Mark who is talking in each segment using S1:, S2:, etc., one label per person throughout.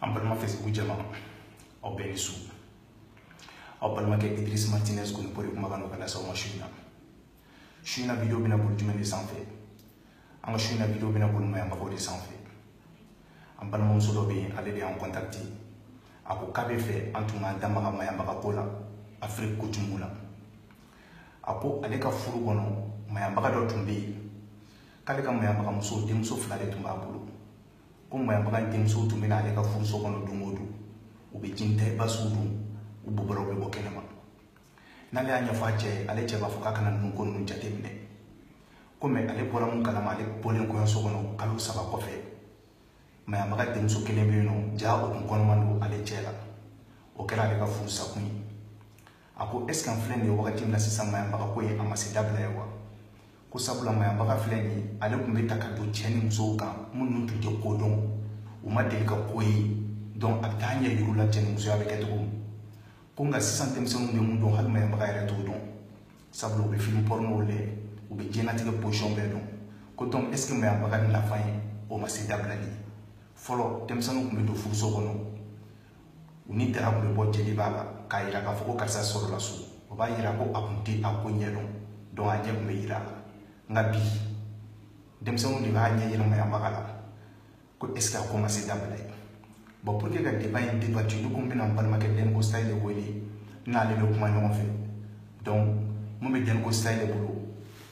S1: en parlant Facebook jama au Benisu au parlement que Idriss Martinez qu'on pourrait kumagano kana sa machina vidéo bina bul jumene sans fait anga china vidéo bina bul moya mbako de sans fait en parlement solo be aller de en contacter ako kabe fait antuma dama maya mbako la Afrique ko tumula ako aleka furu gono maya mbaka do tumbi kale ka maya mbaka muso demso flale tumba bulu ko maya mbaka demso tumbi na aleka furu so gono dumodu ube jinte basudu ububaro be bokenema nale anya fache ale cheba fuka kana nunko nun jatemne comme ale bora mun kala male bolen ko so gono kalu saba ko fe maya mbaka demso kelembe no ja o kon kono mando ale chela o kera ale ka furu sakuni ako est-ce qu'en flène wakati mla sisa maya mbaka ko ye amasedable yawa ko sabula maya mbaka flène ale kumbe takado cheni musoka mun nuntu je kodon o madelika ko yi donc abtanya yurula cheni muso ya beketo ko nga 600 temsonu de mun don hal maya mbaka yare to don sabula be film porno le o be jenati ke position be don ko donc est-ce que maya mbaka la faye o masedable ni folo temsonu kumbe do fuso kono uni dara ko bo jeli baba kayira ka foko karsa soro la su o ba yira ko akunti akunyelo don anye ko be yira ngabi demsonu ni ba anye yira maya mbaka la ko est-ce que a commencé d'abord bon pour que le débat est débattu nous combien on parle ma den ko style de woli na le kuma ñoo fait donc mo be den ko style de bulu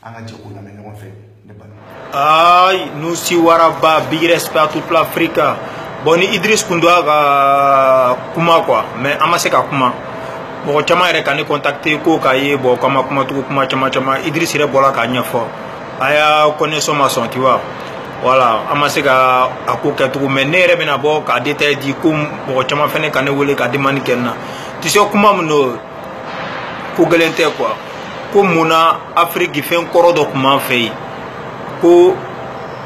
S1: anga je ko na me ñoo fait débat
S2: ay nous si waraba big respect à toute l'Afrique boni Idriss Kundwa ga kuma quoi mais amase ka kuma bon chama ere kan contacter ko kaye bon kuma to kuma chama Idriss ire bola ka nyafo aya connaissance maçon tu vois voilà amase ka akoka tout mais nere bena bo ka détail di kum bo chama fene kan wole ka demande kenna tu sais kuma mno ko galente quoi ko muna Afrique fait encore do kuma fait ko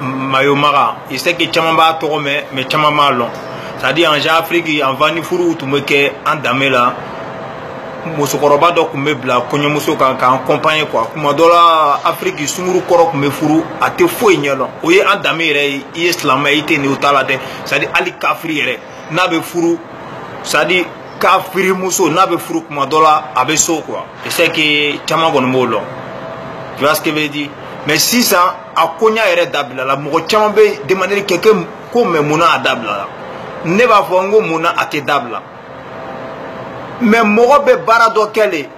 S2: mayomara il sait que chama ba to mais chama malon ça dit en Afrique en vani furu tout me ke en damela musokoroba do kumbe bla konyo muso kan accompagner quoi kuma dola Afrique sunguru koro kumbe furu ate foi nyelo oye andamere islam ite ni utala de ça dit ali kafiri re na be furu ça dit kafiri muso na be furu kuma dola abe so quoi et c'est que chama gon molo tu vois ce que veut dire mais si ça akonya ere dabla la mo chama be demander quelqu'un comme muna dabla ne va fongo muna ate dabla mais mogo be bara do kele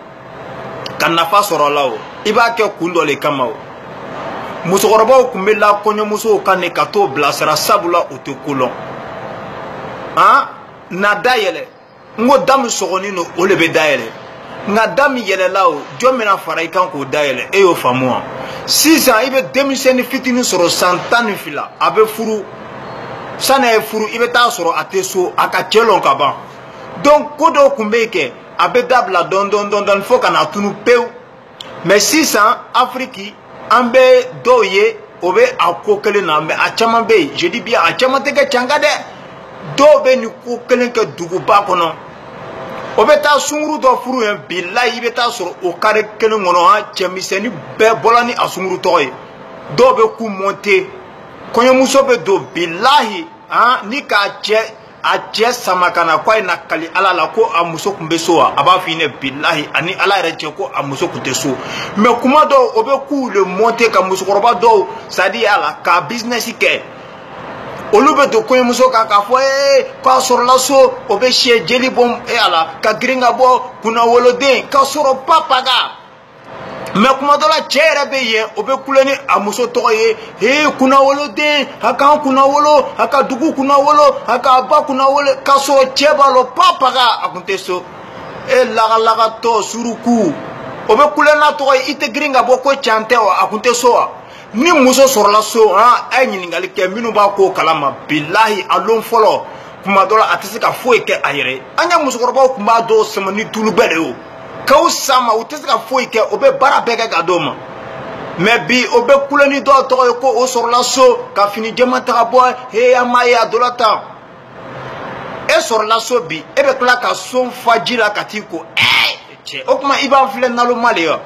S2: kan nafa soro lawo iba ke kundo le kamao musokoroba kumbe la konyo muso kane kato blasera sabula otekulon ha na dayele ngo dam sogoni no ole be dayele nga dam yele lawo jomena farai kan ko dayele e yo famwa 6 ans ibe demiseni fitini soro santani fila abe furu sana e furu ibe ta soro ateso aka chelon kaba donc kodo kumbeke abedabla don faut kana tunu peu mais 600 Afrique ambe doye obe akokele na me achama be je dis bien achama te ke changade do be ni kokele ke dugu ba kono obe ta sunguru do furu en billahi beta soro o kare kele ngono ha chemiseni be bolani asunguru toy do be ku monter konyo muso be do billahi ha ni ka che a samakana kwa ina kali ala la ko amuso kumbe soa aba fine billahi ani ala reche ko amuso kuteso mais kuma do obe ku le monter ka muso koroba do sadi ala ka business ke olube do ko muso ka fo ka soro la so obe she jeli bom e ala ka gringa bo kuna wolode ka soro papaga mais kuma do la chere be ye obe kuleni amuso toye kuna wolode haka kuna wolo haka dugu kuna wolo haka ba kuna wolo kaso cheba lo papaga akunteso e laga to suruku obe kulena toye ite gringa boko chante wa akunteso ni muso sorla so ha ay nyingali ke minu ba ko kalama billahi alon folo kuma do la atesika foi ke ayre anya muso korba kuma do semani tulu bedeo kausama utesika foi ke obe bara bega gadoma mais bi obe kuleni do to ko o sorla so ka fini jema boy he amaya dolata e sorla so bi ebe kla ka son fajila katiko che okuma iba fle nalo malio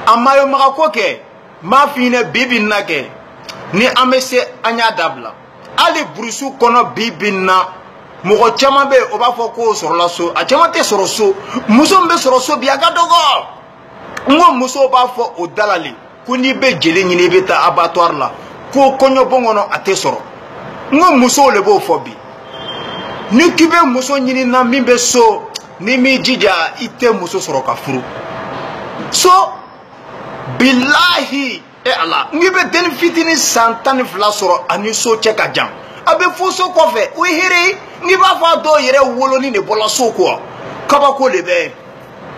S2: amayo makako ke ma fine bibi nake ni amese anya dabla ali brusu kono bibi na Moko chama be o ba fo ko sorola so a chama te soro so muso mbe soro so bi aga dogo ngo muso ba fo o dalali kuni be jeli nyini be ta abattoir la ko konyo bongono ate soro ngo muso le bo fo bi ni kibe muso nyini na mimbe so ni mi jija ite muso soro ka furu so billahi e ala ngibe den fitini santani fla soro ani so cheka jam abe foso kofe o here ni ba fa do yere woloni ne bola so ko kaba ko le be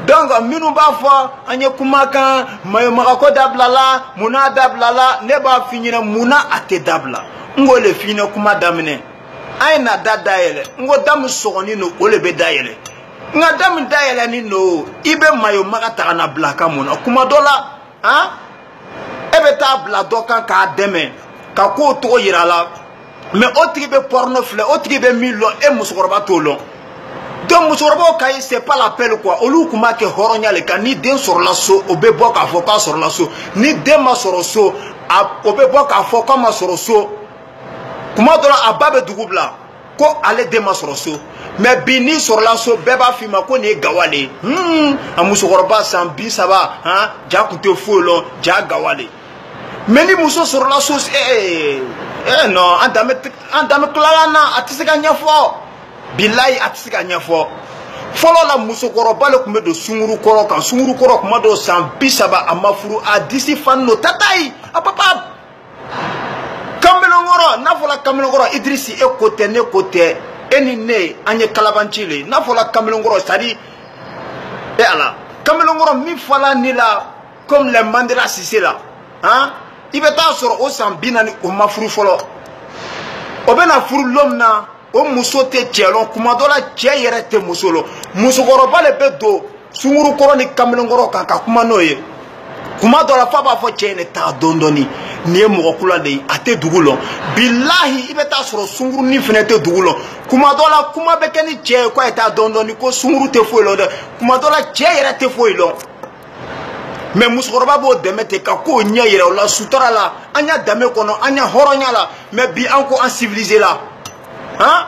S2: danga minu ba fa anye kumaka mayo makako dablala muna dablala ne ba finyina muna ate dabla ngole fina kuma damine aina dadayele ngo dam sogoni no ole be dayele nga dam dayele ni no ibe mayo makata na blaka muna kuma dola ha ebe ta bla doka ka deme ka ko to yirala mais autre be porno flé autre be milo e musoroba tolo donc musoroba kay c'est pas l'appel quoi olu kuma ke horonya le kan ni den sur la so obe boka foka sur la so ni den ma sur so obe boka foka ma sur so kuma dola ababe dugubla ko ale den ma sur so mais bini sur la so beba fima ko ni gawale musoroba san bi saba hein ja kuté folo ja gawale mais ni muso sur la so non andame klalana atisika nyafo billahi atisika nyafo folo la muso koroba le kumbe do sunguru koro kan sunguru koro kuma do san bisaba amafuru a disi fanno tatai apapa kamelo ngoro na fola kamelo ngoro idrisi e kote ne kote eni ne anye kalabanchile na fola kamelo ngoro sadi e ala kamelo ngoro mi fala ni la comme les mandela sisi la hein ibe ta soro o san binani o mafuru folo o bena furu lomna o muso te tielo kuma dola tie yere te musolo muso goroba le bedo sunguru koro ni kamlongoro kaka kuma noye kuma dola fa ba fo tiene ta dondoni ni mo kula de ate dugulo billahi ibe ta soro sunguru ni fenete dugulo kuma dola kuma be keni tie ko eta dondoni ko sunguru te fo lo de kuma dola tie yere te fo lo mais musoroba bo demete ka ko nya yere la sutura la anya dame kono anya horonya la mais bi anko en civilisé la hein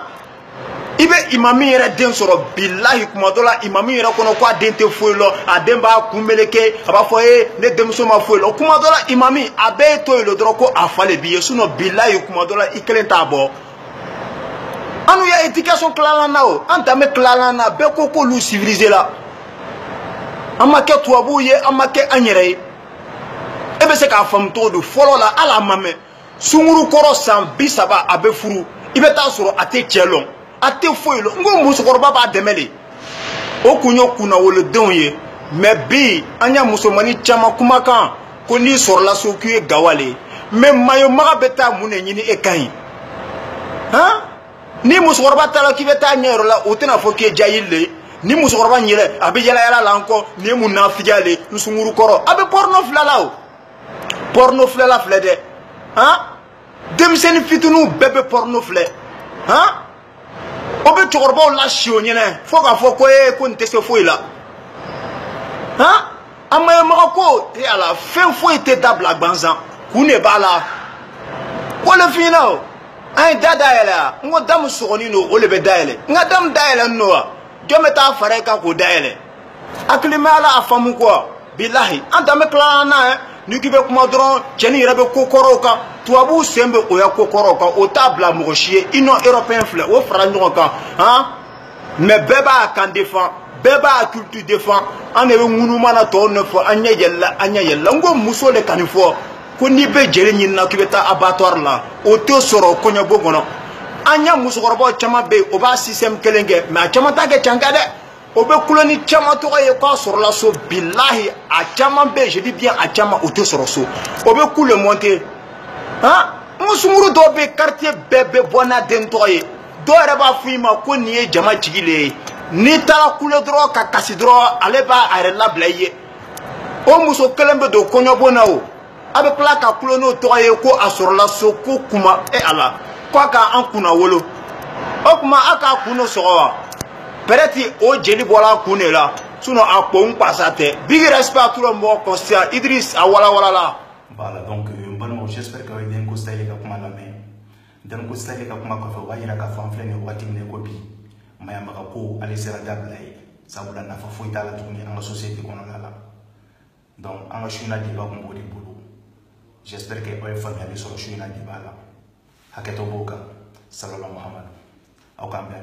S2: ibe imami yere den soro billahi kuma dola imami yere kono ko adente foilo ademba kumeleke aba foye ne demso ma foilo kuma dola imami abe to le droko afale bi suno billahi kuma dola ikelenta bo anu ya éducation clara nao antame clara na be ko lu civilisé la amake tuabuye amake anyere ebe se ka fam to do folo la ala mame sunguru koro san bisaba abe furu ibe ta soro ate chelon ate foilo ngo muso koroba ba demele o kunyo kuna wole donye me bi anya muso mani chama kuma kan ko ni soro la so kuye gawale me mayo maga beta mune nyini e kai ha ni muso koroba tala ki beta nyero la otena foke jayile ni musokoroba nyele abe yala yala lanko ni munafijale nsunguru koro abe porno flala porno flala flede hein demseni fitunu bebe porno fle hein obe chokoroba la shio nyene foka foko e ko ntese foila hein amaye makako e ala fin fo ete dabla gbanzan kune bala ko le fino ay dada yala ngo dam sogoni no ole be dayele nga dam dayele no jome ta fare ka ko daele aklima ala afamu ko billahi anta me klana ni kibe kuma dron jeni rabe kokoro ka tuabu sembe o ya kokoro ka o tabla mo chie ino européen fle o franjo ka hein mais beba kan défend beba culture défend ane we ngunu mana to ne fo anya yella ngo muso le kanifo ko ni be jere nyin na kibe ta abattoir la o to soro konya bogono anya musokoroba chama be oba système kelenge mais chama ta ke changa de obe kuloni chama to ye ko sur la so billahi a chama be je dis bien a chama auto sur so obe kule monter hein musumuru do be quartier bebe bona den to ye do reba fuima ko ni jama chigile ni ta kule dro ka kasidro aleba arela blaye o muso kelembe do konyo bona o abe plaka kulono to ye ko asur la so ko kuma e ala quoi qu'un kuna wolo okuma aka kuno sowa pereti o jeli bola kunela suno akpon pasate big respect à tout le monde conscient Idriss awala wala la
S1: voilà donc j'espère que vous avez bien constaté les comment la main dan ko sale ka kuma ko fa wajira ka fa amflene wati ne ko bi mayamba ka ko ale sera dablay sabula na fa fo itala tuni anga société kono la donc anga shuna di ba ko mbodi bulu j'espère que oy famille so shuna di bala haketo boka sallallahu muhammad au kambe